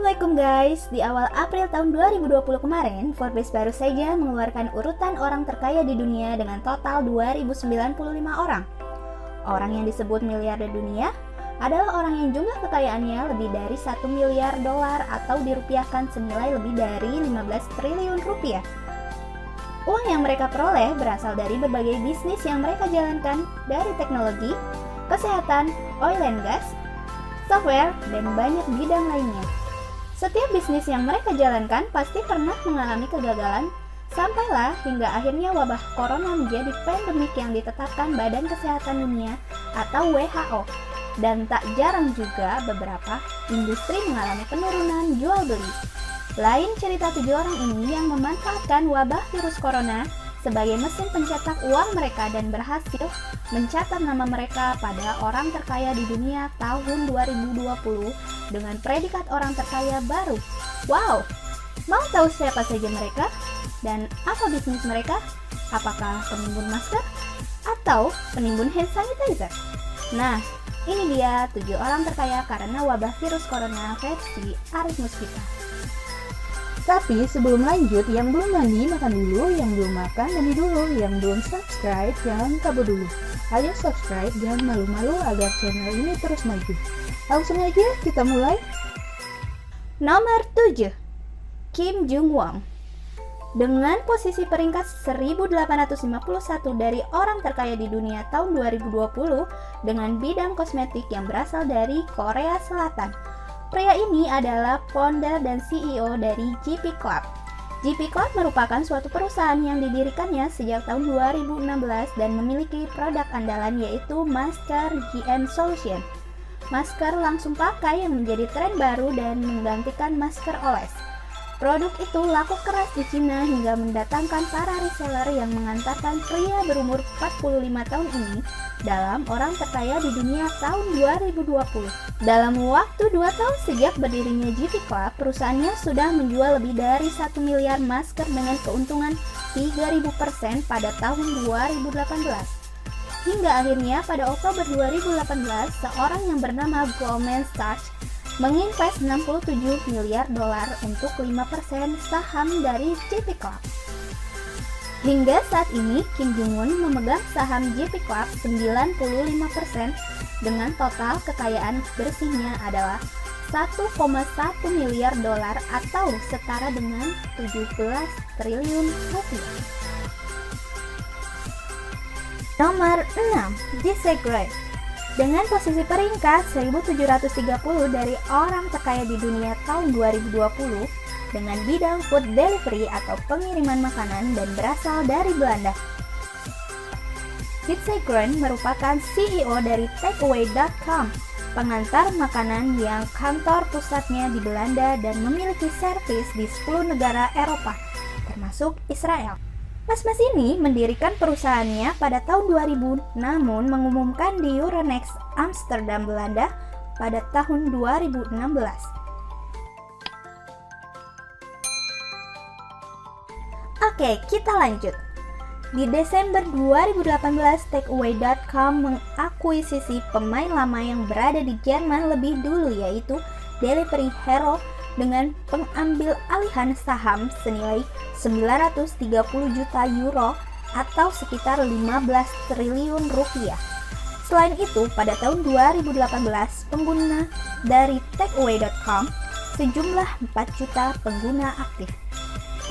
Assalamualaikum guys, di awal April tahun 2020 kemarin, Forbes baru saja mengeluarkan urutan orang terkaya di dunia dengan total 2095 orang. Orang yang disebut miliarder dunia adalah orang yang jumlah kekayaannya lebih dari 1 miliar dolar atau dirupiahkan senilai lebih dari 15 triliun rupiah. Uang yang mereka peroleh berasal dari berbagai bisnis yang mereka jalankan, dari teknologi, kesehatan, oil and gas, software, dan banyak bidang lainnya. Setiap bisnis yang mereka jalankan pasti pernah mengalami kegagalan, sampailah hingga akhirnya wabah corona menjadi pandemik yang ditetapkan Badan Kesehatan Dunia atau WHO. Dan tak jarang juga beberapa industri mengalami penurunan jual beli. Lain cerita 7 orang ini yang memanfaatkan wabah virus corona sebagai mesin pencetak uang mereka dan berhasil mencatat nama mereka pada orang terkaya di dunia tahun 2020 dengan predikat orang terkaya baru. Wow, mau tahu siapa saja mereka? Dan apa bisnis mereka? Apakah penimbun masker? Atau penimbun hand sanitizer? Nah, ini dia 7 orang terkaya karena wabah virus corona versi Arif Muspika. Tapi sebelum lanjut, yang belum mandi makan dulu, yang belum makan mandi dulu, yang belum subscribe jangan kabur dulu. Ayo subscribe, jangan malu-malu agar channel ini terus maju. Langsung aja kita mulai. Nomor 7, Kim Jung Won. Dengan posisi peringkat 1851 dari orang terkaya di dunia tahun 2020 dengan bidang kosmetik yang berasal dari Korea Selatan. Pria ini adalah founder dan CEO dari GP Club. GP Club merupakan suatu perusahaan yang didirikannya sejak tahun 2016 dan memiliki produk andalan yaitu masker GM Solution. Masker langsung pakai yang menjadi tren baru dan menggantikan masker oles. Produk itu laku keras di Cina hingga mendatangkan para reseller yang mengantarkan pria berumur 45 tahun ini dalam orang terkaya di dunia tahun 2020. Dalam waktu 2 tahun sejak berdirinya GP Club, perusahaannya sudah menjual lebih dari 1 miliar masker dengan keuntungan 3.000% pada tahun 2018. Hingga akhirnya pada Oktober 2018, seorang yang bernama Goldman Sachs menginvest 67 miliar dolar untuk 5% saham dari GP Club. Hingga saat ini, Kim Jung Won memegang saham GP Club 95% dengan total kekayaan bersihnya adalah 1,1 miliar dolar atau setara dengan 17 triliun rupiah. Nomor 6, Jesse Gray. Dengan posisi peringkat 1730 dari orang terkaya di dunia tahun 2020 dengan bidang food delivery atau pengiriman makanan dan berasal dari Belanda. Jesse Gray merupakan CEO dari Takeaway.com, pengantar makanan yang kantor pusatnya di Belanda dan memiliki servis di 10 negara Eropa, termasuk Israel. Mas-mas ini mendirikan perusahaannya pada tahun 2000, namun mengumumkan di Euronext Amsterdam, Belanda pada tahun 2016. Oke, kita lanjut. Di Desember 2018, Takeaway.com mengakuisisi pemain lama yang berada di Jerman lebih dulu yaitu Delivery Hero dengan pengambil alihan saham senilai 930 juta euro atau sekitar 15 triliun rupiah. Selain itu, pada tahun 2018, pengguna dari Takeaway.com sejumlah 4 juta pengguna aktif.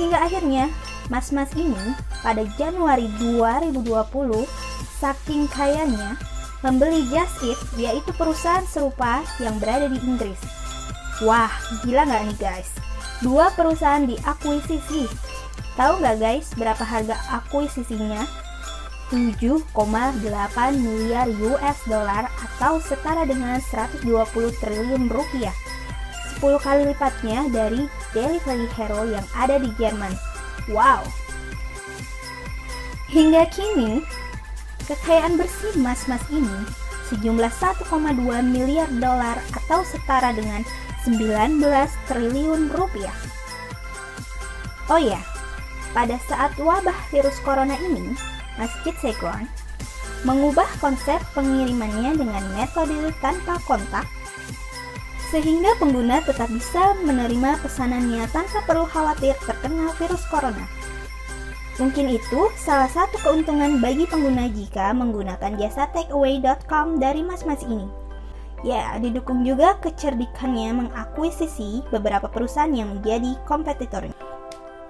Hingga akhirnya, mas-mas ini pada Januari 2020, saking kayanya, membeli Just Eat, yaitu perusahaan serupa yang berada di Inggris. Wah, gila nggak nih guys? 2 perusahaan diakuisisi. Tahu nggak guys berapa harga akuisisinya? 7,8 miliar US dollar atau setara dengan 120 triliun rupiah. 10 kali lipatnya dari Delivery Hero yang ada di Jerman. Wow. Hingga kini, kekayaan bersih mas-mas ini sejumlah 1,2 miliar dolar atau setara dengan 19 triliun rupiah. Oh ya, pada saat wabah virus corona ini, Masjid Segron mengubah konsep pengirimannya dengan metode tanpa kontak sehingga pengguna tetap bisa menerima pesanannya tanpa perlu khawatir terkena virus corona. Mungkin itu salah satu keuntungan bagi pengguna jika menggunakan jasa takeaway.com dari mas-mas ini. Ya, didukung juga kecerdikannya mengakuisisi beberapa perusahaan yang menjadi kompetitornya.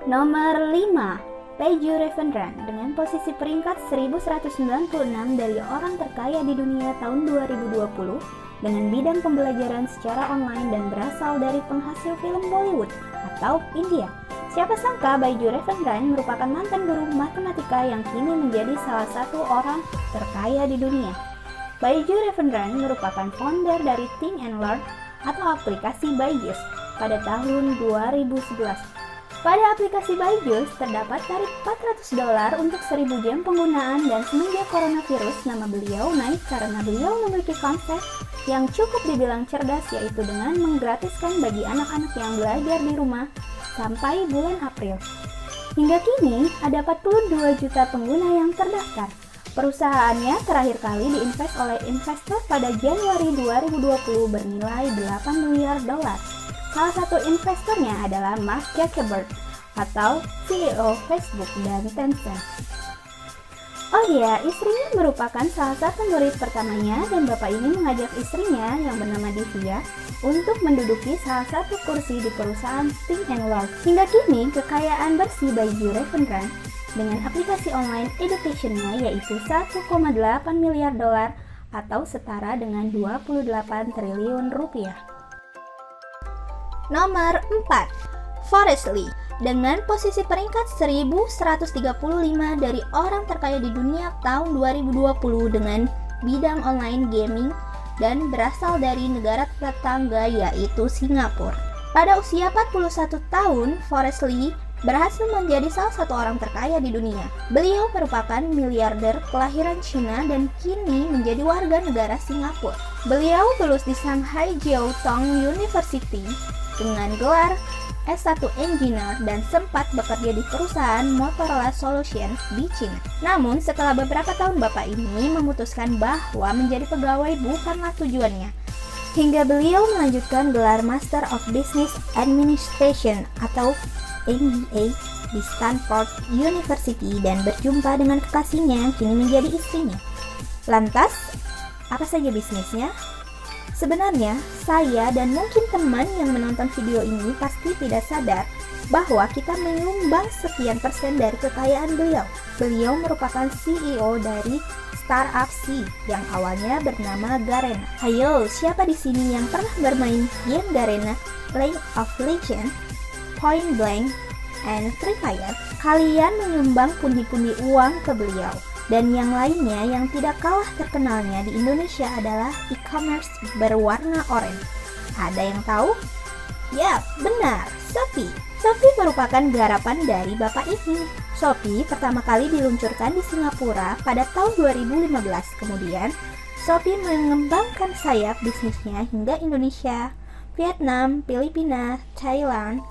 Nomor 5. Peju Revenran dengan posisi peringkat 1196 dari orang terkaya di dunia tahun 2020 dengan bidang pembelajaran secara online dan berasal dari penghasil film Bollywood atau India. Siapa sangka Baiju Revenran merupakan mantan guru matematika yang kini menjadi salah satu orang terkaya di dunia. Baiju Revenran merupakan founder dari Think and Learn atau aplikasi Byju's pada tahun 2011. Pada aplikasi Byju's terdapat tarif $400 untuk 1000 jam penggunaan dan semenjak coronavirus nama beliau naik karena beliau memiliki konsep yang cukup dibilang cerdas yaitu dengan menggratiskan bagi anak-anak yang belajar di rumah sampai bulan April. Hingga kini ada 42 juta pengguna yang terdaftar. Perusahaannya terakhir kali diinvest oleh investor pada Januari 2020 bernilai $8 miliar. Salah satu investornya adalah Mark Zuckerberg atau CEO Facebook dan Tencent. Oh iya, istrinya merupakan salah satu murid pertamanya dan bapak ini mengajak istrinya yang bernama Divya untuk menduduki salah satu kursi di perusahaan Think and Learn. Hingga kini, kekayaan bersih Baiju Revenran dengan aplikasi online education-nya yaitu $1,8 miliar atau setara dengan 28 triliun rupiah. Nomor 4. Forrest Li dengan posisi peringkat 1135 dari orang terkaya di dunia tahun 2020 dengan bidang online gaming dan berasal dari negara tetangga yaitu Singapura. Pada usia 41 tahun, Forrest Li berhasil menjadi salah satu orang terkaya di dunia. Beliau merupakan miliarder kelahiran Cina dan kini menjadi warga negara Singapura. Beliau lulus di Shanghai Jiao Tong University dengan gelar S1 Engineer dan sempat bekerja di perusahaan Motorola Solutions di China. Namun setelah beberapa tahun bapak ini memutuskan bahwa menjadi pegawai bukanlah tujuannya, hingga beliau melanjutkan gelar Master of Business Administration atau MBA di Stanford University dan berjumpa dengan kekasihnya yang kini menjadi istrinya. Lantas, apa saja bisnisnya? Sebenarnya, saya dan mungkin teman yang menonton video ini pasti tidak sadar bahwa kita menyumbang sekian persen dari kekayaan beliau. Beliau merupakan CEO dari startup C yang awalnya bernama Garena. Hayo, siapa di sini yang pernah bermain game Garena, League of Legends, Point Blank, and Free Fire? Kalian menyumbang pundi-pundi uang ke beliau. Dan yang lainnya yang tidak kalah terkenalnya di Indonesia adalah e-commerce berwarna oranye. Ada yang tahu? Ya, benar, Shopee. Shopee merupakan garapan dari bapak ini. Shopee pertama kali diluncurkan di Singapura pada tahun 2015. Kemudian, Shopee mengembangkan sayap bisnisnya hingga Indonesia, Vietnam, Filipina, Thailand,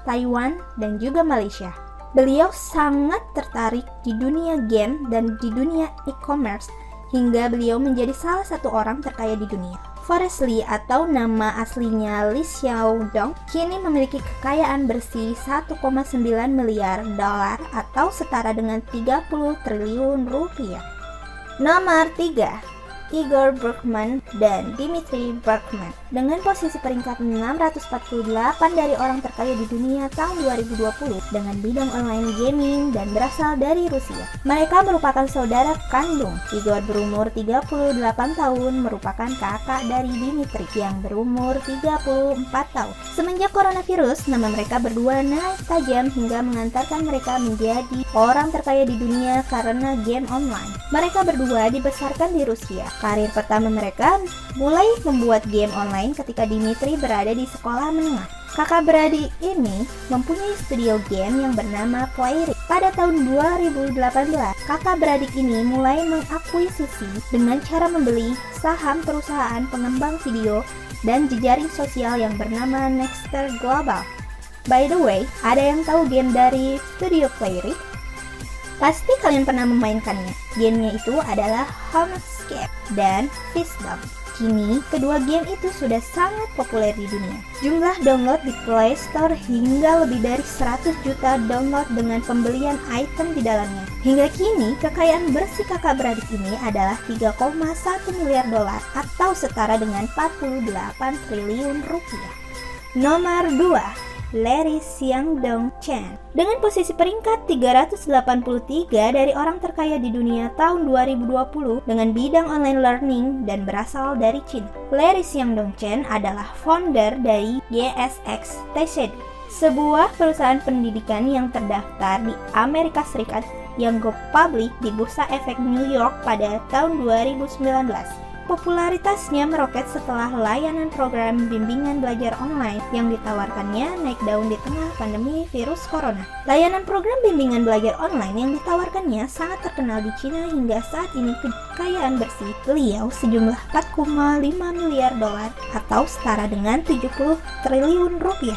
Taiwan, dan juga Malaysia. Beliau sangat tertarik di dunia game dan di dunia e-commerce hingga beliau menjadi salah satu orang terkaya di dunia. Forrest Li atau nama aslinya Li Xiaodong kini memiliki kekayaan bersih $1,9 miliar atau setara dengan 30 triliun rupiah. Nomor 3. Igor Berkman dan Dmitry Berkman dengan posisi peringkat 648 dari orang terkaya di dunia tahun 2020 dengan bidang online gaming dan berasal dari Rusia. Mereka merupakan saudara kandung. Igor berumur 38 tahun merupakan kakak dari Dmitry yang berumur 34 tahun. Semenjak coronavirus, nama mereka berdua naik tajam hingga mengantarkan mereka menjadi orang terkaya di dunia karena game online. Mereka berdua dibesarkan di Rusia. Karir pertama mereka mulai membuat game online ketika Dmitry berada di sekolah menengah. Kakak beradik ini mempunyai studio game yang bernama Playric. Pada tahun 2018, kakak beradik ini mulai mengakuisisi dengan cara membeli saham perusahaan pengembang video dan jejaring sosial yang bernama Nexter Global. By the way, ada yang tahu game dari studio Playric? Pasti kalian pernah memainkannya. Gamenya itu adalah Homescape dan Fistdom. Kini, kedua game itu sudah sangat populer di dunia. Jumlah download di Play Store hingga lebih dari 100 juta download dengan pembelian item di dalamnya. Hingga kini, kekayaan bersih kakak beradik ini adalah 3,1 miliar dolar atau setara dengan 48 triliun rupiah. Nomor 2. Larry Xiangdong Chen. Dengan posisi peringkat 383 dari orang terkaya di dunia tahun 2020 dengan bidang online learning dan berasal dari China. Larry Xiangdong Chen adalah founder dari YSX TCD, sebuah perusahaan pendidikan yang terdaftar di Amerika Serikat yang go public di Bursa Efek New York pada tahun 2019. Popularitasnya meroket setelah layanan program bimbingan belajar online yang ditawarkannya naik daun di tengah pandemi virus corona. Layanan program bimbingan belajar online yang ditawarkannya sangat terkenal di Cina hingga saat ini kekayaan bersih beliau sejumlah 4,5 miliar dolar atau setara dengan 70 triliun rupiah.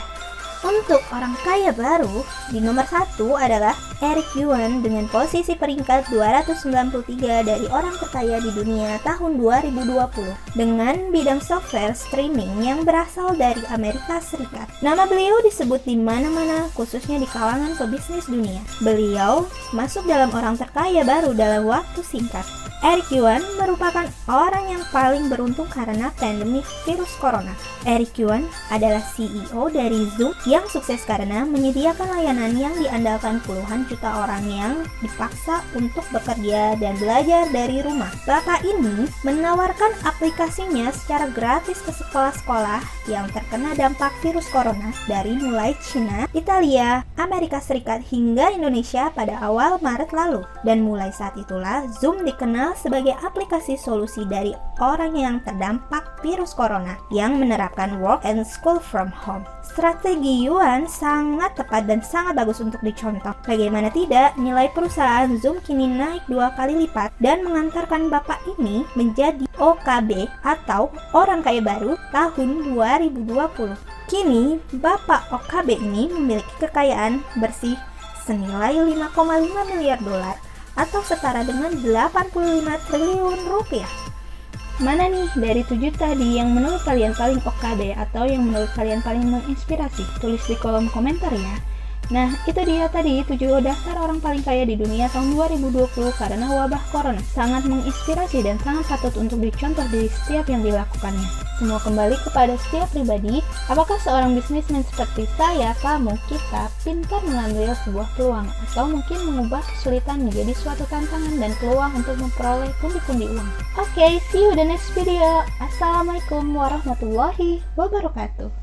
Untuk orang kaya baru, di nomor 1 adalah Eric Yuan dengan posisi peringkat 293 dari orang terkaya di dunia tahun 2020 dengan bidang software streaming yang berasal dari Amerika Serikat. Nama beliau disebut di mana-mana, khususnya di kalangan pebisnis dunia. Beliau masuk dalam orang terkaya baru dalam waktu singkat. Eric Yuan merupakan orang yang paling beruntung karena pandemi virus corona. Eric Yuan adalah CEO dari Zoom yang sukses karena menyediakan layanan yang diandalkan puluhan juta orang yang dipaksa untuk bekerja dan belajar dari rumah. Bapak ini menawarkan aplikasinya secara gratis ke sekolah-sekolah yang terkena dampak virus corona dari mulai China, Italia, Amerika Serikat hingga Indonesia pada awal Maret lalu. Dan mulai saat itulah Zoom dikenal sebagai aplikasi solusi dari orang yang terdampak virus corona yang menerapkan work and school from home. Strategi Yuan sangat tepat dan sangat bagus untuk dicontoh. Bagaimana tidak, nilai perusahaan Zoom kini naik 2 kali lipat dan mengantarkan bapak ini menjadi OKB atau orang kaya baru tahun 2020. Kini, bapak OKB ini memiliki kekayaan bersih senilai 5,5 miliar dolar atau setara dengan 85 triliun rupiah. Mana nih dari 7 tadi yang menurut kalian paling OKB atau yang menurut kalian paling menginspirasi? Tulis di kolom komentar ya. Nah, itu dia tadi 7 daftar orang paling kaya di dunia tahun 2020 karena wabah corona. Sangat menginspirasi dan sangat patut untuk dicontoh di setiap yang dilakukannya. Semua kembali kepada setiap pribadi. Apakah seorang bisnismen seperti saya, kamu, kita pintar mengambil sebuah peluang atau mungkin mengubah kesulitan menjadi suatu tantangan dan peluang untuk memperoleh pundi-pundi uang. Oke, see you the next video. Assalamualaikum warahmatullahi wabarakatuh.